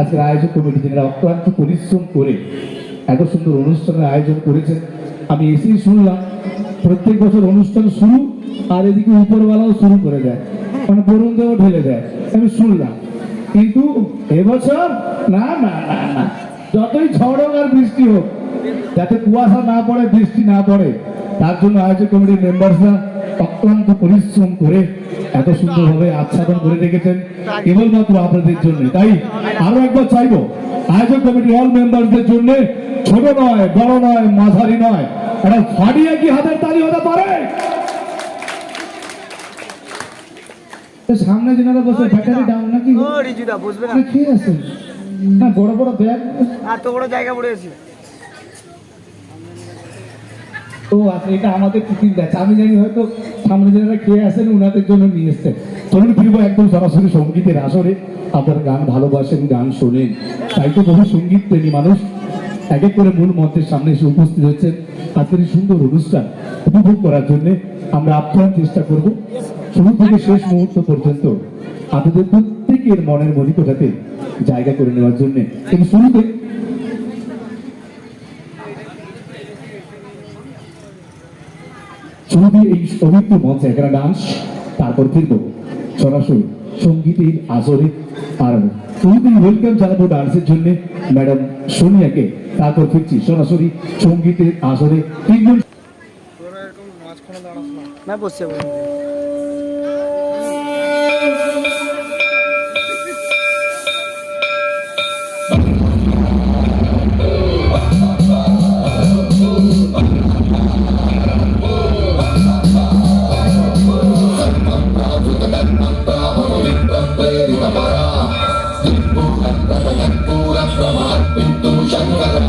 আজকের আয়োজক কমিটি যারা অক্লান্ত পরিশ্রম করে এত সুন্দর অনুষ্ঠানের আয়োজন করেছেন। আমি এসেই শুনলাম প্রত্যেক বছর অনুষ্ঠান শুরু আর এদিকে উপরওয়ালাও শুরু করে দেয়, মানে বরুণ দেও ঢেলে দেয়, আমি শুনলাম। কিন্তু এবছর না না না না, যতই ঝড় হোক আর বৃষ্টি হোক, যাতে কুয়াশা না পড়ে, বৃষ্টি না পড়ে, তার জন্য আয়োজক কমিটির মেম্বারসরা অক্লান্ত পরিশ্রম করে এত সুন্দরভাবে আচ্ছাদন করে রেখেছেন কেবলমাত্র আপনাদের জন্য। তাই আরো একবার চাইবো আয়োজক কমিটির অল মেম্বারদের জন্য, ছোট নয়, বড় নয়, মাঝারি নয়, একটা ফাটিয়ে কি হাতের তালি হতে পারে? সামনে যেনারা বসে ব্যাটারি ডাউন নাকি খেয়ে আছেন না, বড় বড় ব্যাগ, এত বড় জায়গা পড়ে আছে। ও আচ্ছা, এটা আমাদের টিফিন ব্যাচ। আমি জানি হয়তো সামনে যারা খেয়ে আসেন ওনাদের জন্য নিয়ে এসছেন। চলুন ফিরবো একদম সরাসরি সঙ্গীতের আসরে। আপনারা গান ভালোবাসেন, গান শোনেন, তাই তো বহু সঙ্গীত প্রেমী মানুষ এক এক করে মূল মঞ্চের সামনে এসে উপস্থিত হচ্ছেন আজকের এই সুন্দর অনুষ্ঠান উপভোগ করার জন্য। আমরা আপ্রাণ চেষ্টা করব শুরু থেকে শেষ মুহূর্ত পর্যন্ত আপনাদের প্রত্যেকের মনের মনিকোঠাতে জায়গা করে নেওয়ার জন্য। কিন্তু শুরুতে এই পবিত্র মঞ্চে একটা ডান্স, তারপর ফিরব সরাসরি সঙ্গীতের আসরে। আর শুরুতেই ওয়েলকাম জানাবো ডান্সের জন্য ম্যাডাম সোনিয়াকে, তারপর ফিরছি সরাসরি সঙ্গীতের আসরে। তিনজন না বসছে Shambhara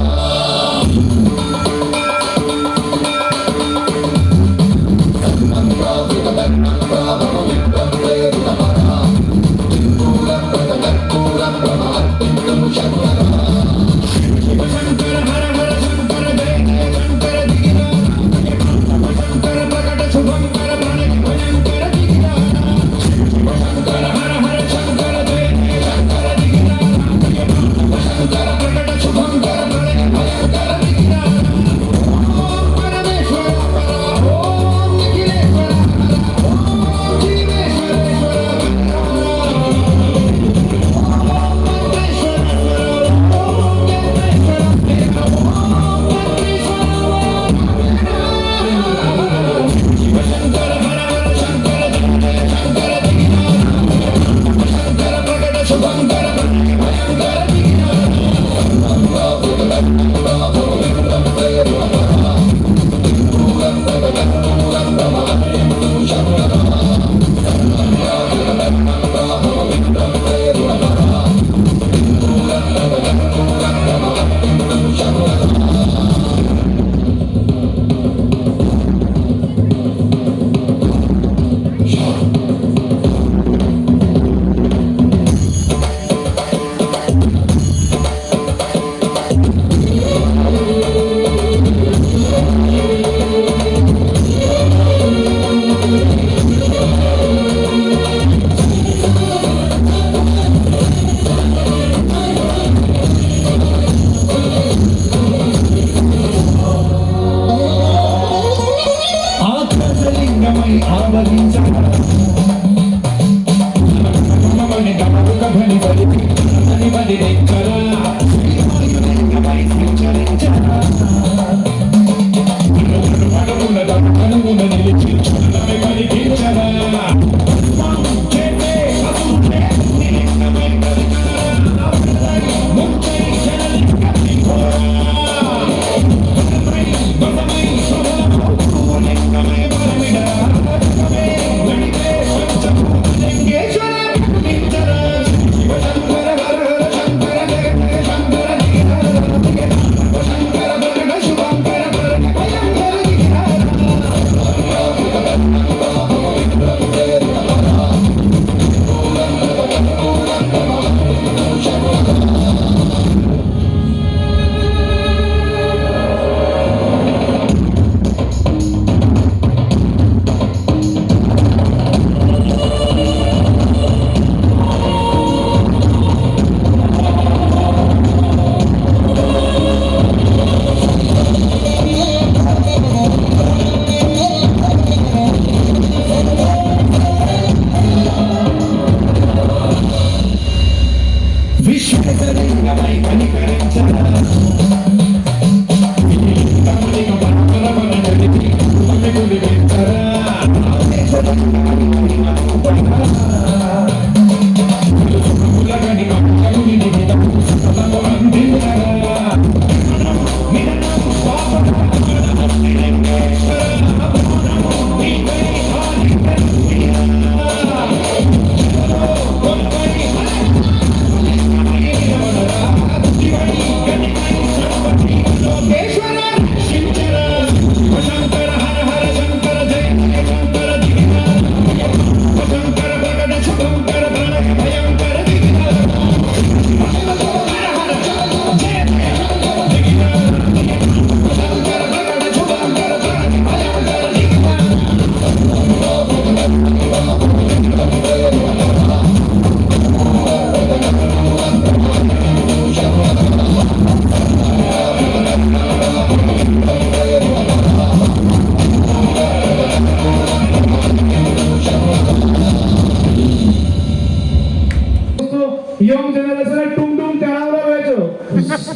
ইয়ং জেনারেশনের টুমটুম চাড়াওরা রয়েছে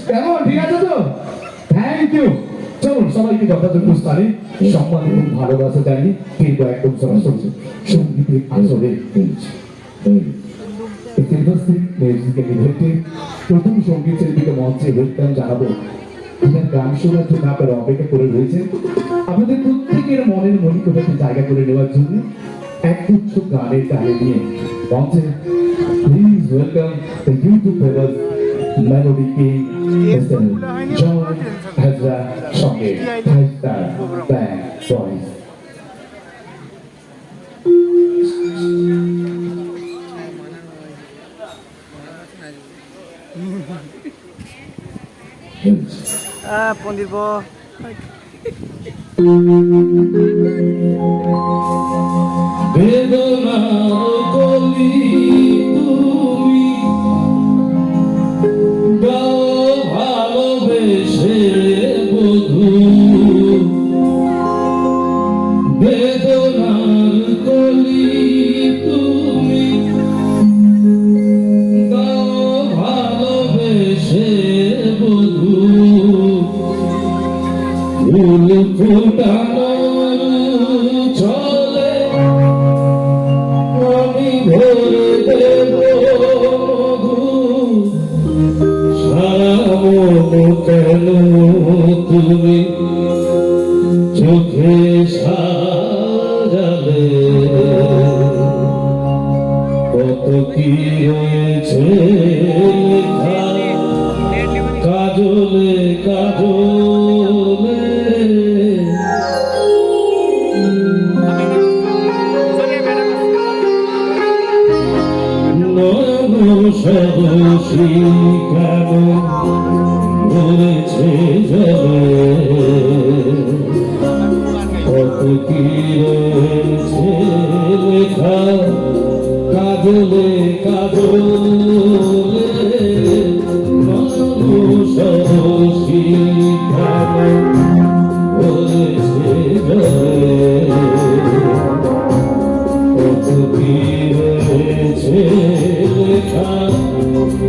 কেমন ঠিক আছে তো থ্যাংক ইউ চলুন সবাইকে যথাযথ স্থানে সম্মান এবং ভালোবাসা জানিয়ে কিন্তু একদম সরাসরি সঙ্গীতের আসরে প্রথম সঙ্গীত শিল্পীকে মঞ্চে ওয়েলকাম জানাবো যিনার গান শোনার জন্য আপনারা অপেক্ষা করে রয়েছেন আমাদের প্রত্যেকের মনের মনিকোঠাকে জায়গা করে নেওয়ার জন্য একগুচ্ছ গানের তালে নিয়ে মঞ্চে please welcome the YouTube famous melody king Mr. John Hazra সঙ্গে 5-star band boys পন্ডিত বেদনার কলি তুমি গাও ভালোবেসে বধূ বেদনার কলি তুমি গাও ভালোবেসে বধূ ফুল ফোটানোর চলে আমি ভরে দেব মধু সারা মন কেন তুমি চোখে সাজালে কত কি রয়েছে লেখা কাজলে কাজলে সদসী কেন ধরেছে জলে কত কি রয়েছে লেখা কাজলে কাজলে সদসী কেন ধরেছে জলে কত কি রয়েছে লেখা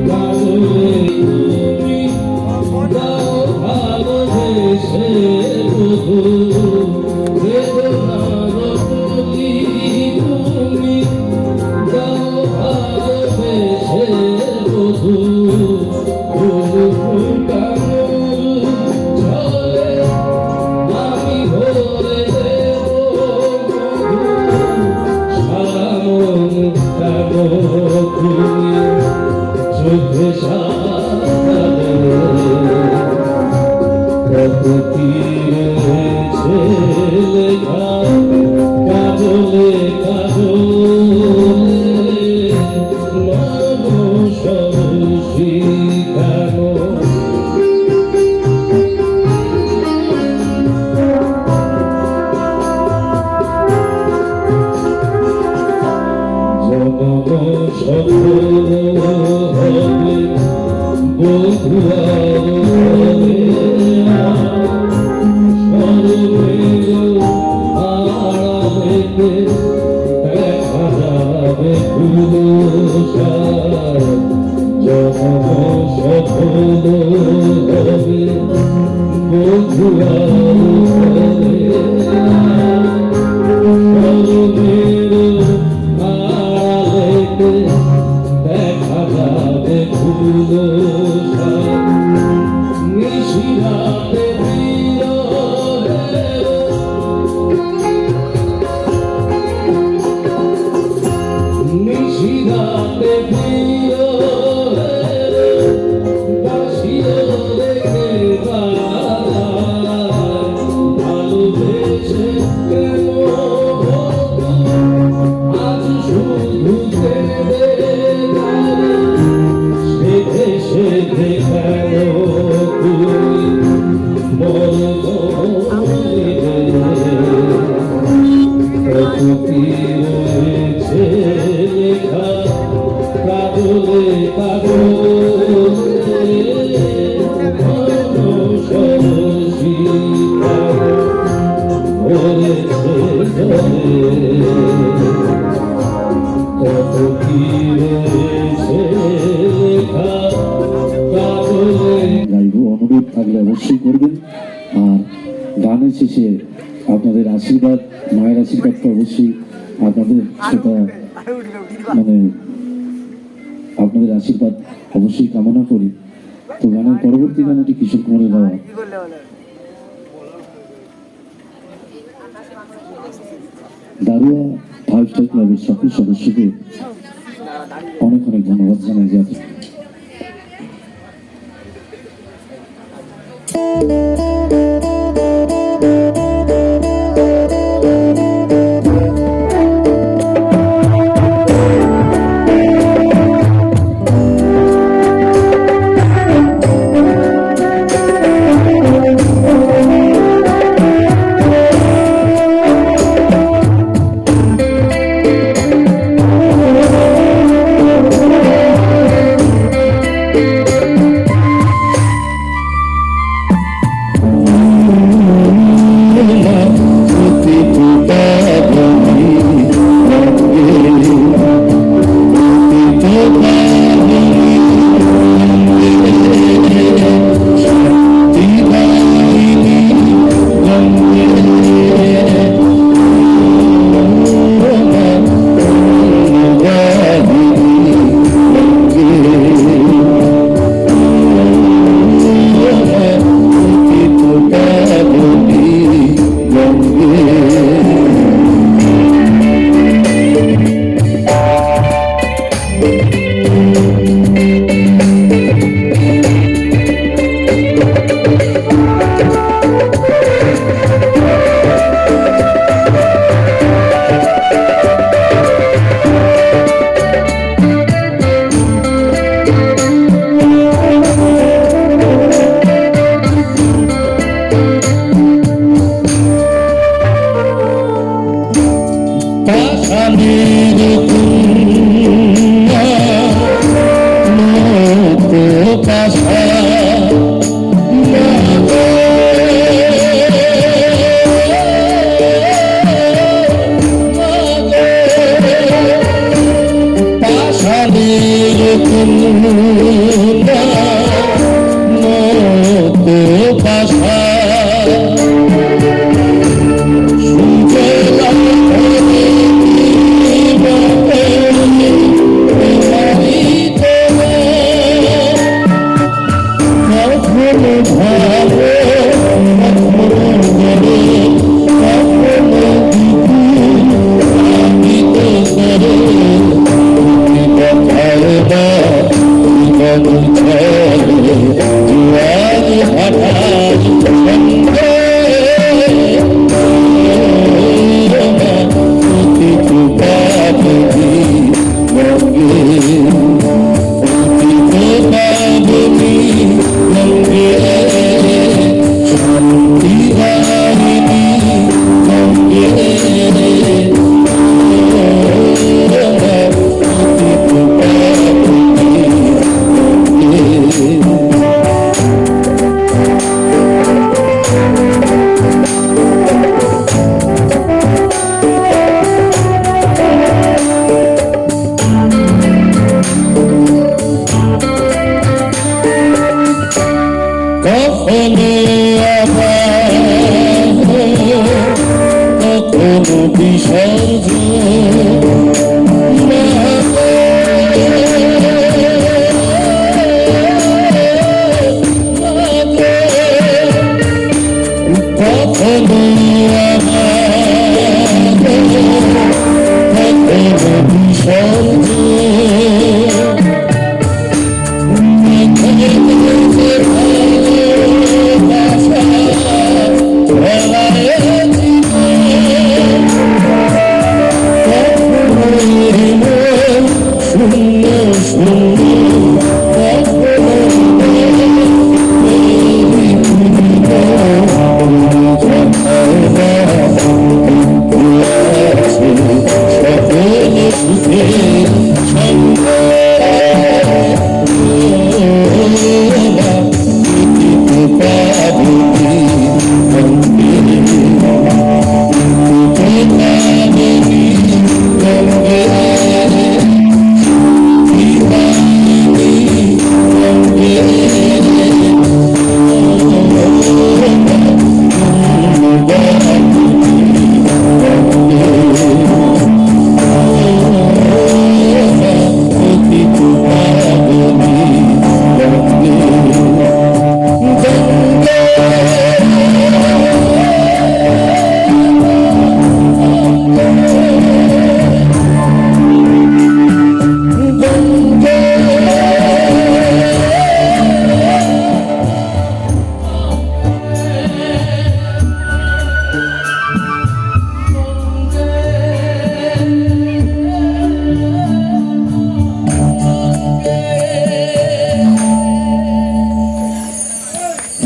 কাজলে তুমি দাও ভালোবেসে বধূ বেদনার কলি তুমি দাও ভালোবেসে বধূ ফুল ফুটানোর ছলে আমি ভরে দেব মধু সারা মন কেন তুমি চোখে সাজালে কত কি রয়েছে লেখা কাজলে কাজলে সরসী কেন জনম সফল হবে বধুয়ার আড়ালেতে দেখা যাবে পুরুষার গাইব, অনুরোধ থাকলে অবশ্যই করবেন। আর গানের শেষে আপনাদের আশীর্বাদ, মায়ের আশীর্বাদটা অবশ্যই আপনাদের সেটা মানে আপনাদের আশীর্বাদ অবশ্যই কামনা করি। তো গানের পরবর্তী গানটি কিশোর কুমারের গাওয়া দারুয়া 5 স্টার ক্লাবের সকল সদস্যকে অনেক অনেক ধন্যবাদ জানাই যাচ্ছে।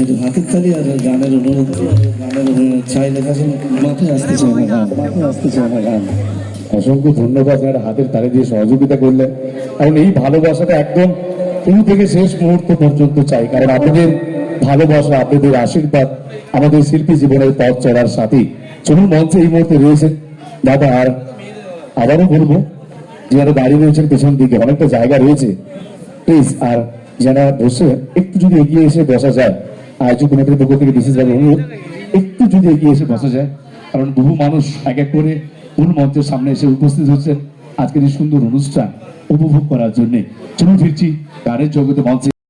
একটু হাতের তালি আর গানের অনুরোধ চাই লেখা মাথায় আসতে চায় না গান, মাথায় আসতে চায় না গান। অসংখ্য ধন্যবাদ আপনারা হাতের তালে দিয়ে সহযোগিতা করলেন। কারণ এই ভালোবাসাটা একদম শুরু থেকে শেষ মুহূর্ত পর্যন্ত চাই, কারণ আপনাদের ভালোবাসা, আপনাদের আশীর্বাদ আমাদের শিল্পী জীবনের পথ চলার সাথী। চলুন মঞ্চে এই মুহূর্তে রয়েছেন দাদা, আর আবারও বলবো যারা দাঁড়িয়ে রয়েছেন পেছন দিকে অনেকটা জায়গা রয়েছে, প্লিজ আর যারা বসে একটু যদি এগিয়ে এসে বসা যায়, আয়োজক কমিটির পক্ষ থেকে বিশেষভাবে অনুরোধ একটু যদি এগিয়ে এসে বসা যায়, কারণ বহু মানুষ এক এক করে মূল মঞ্চের সামনে এসে উপস্থিত হচ্ছেন আজকের এই সুন্দর অনুষ্ঠান উপভোগ করার জন্য। চলুন ফিরছি গানের জগতে মঞ্চে।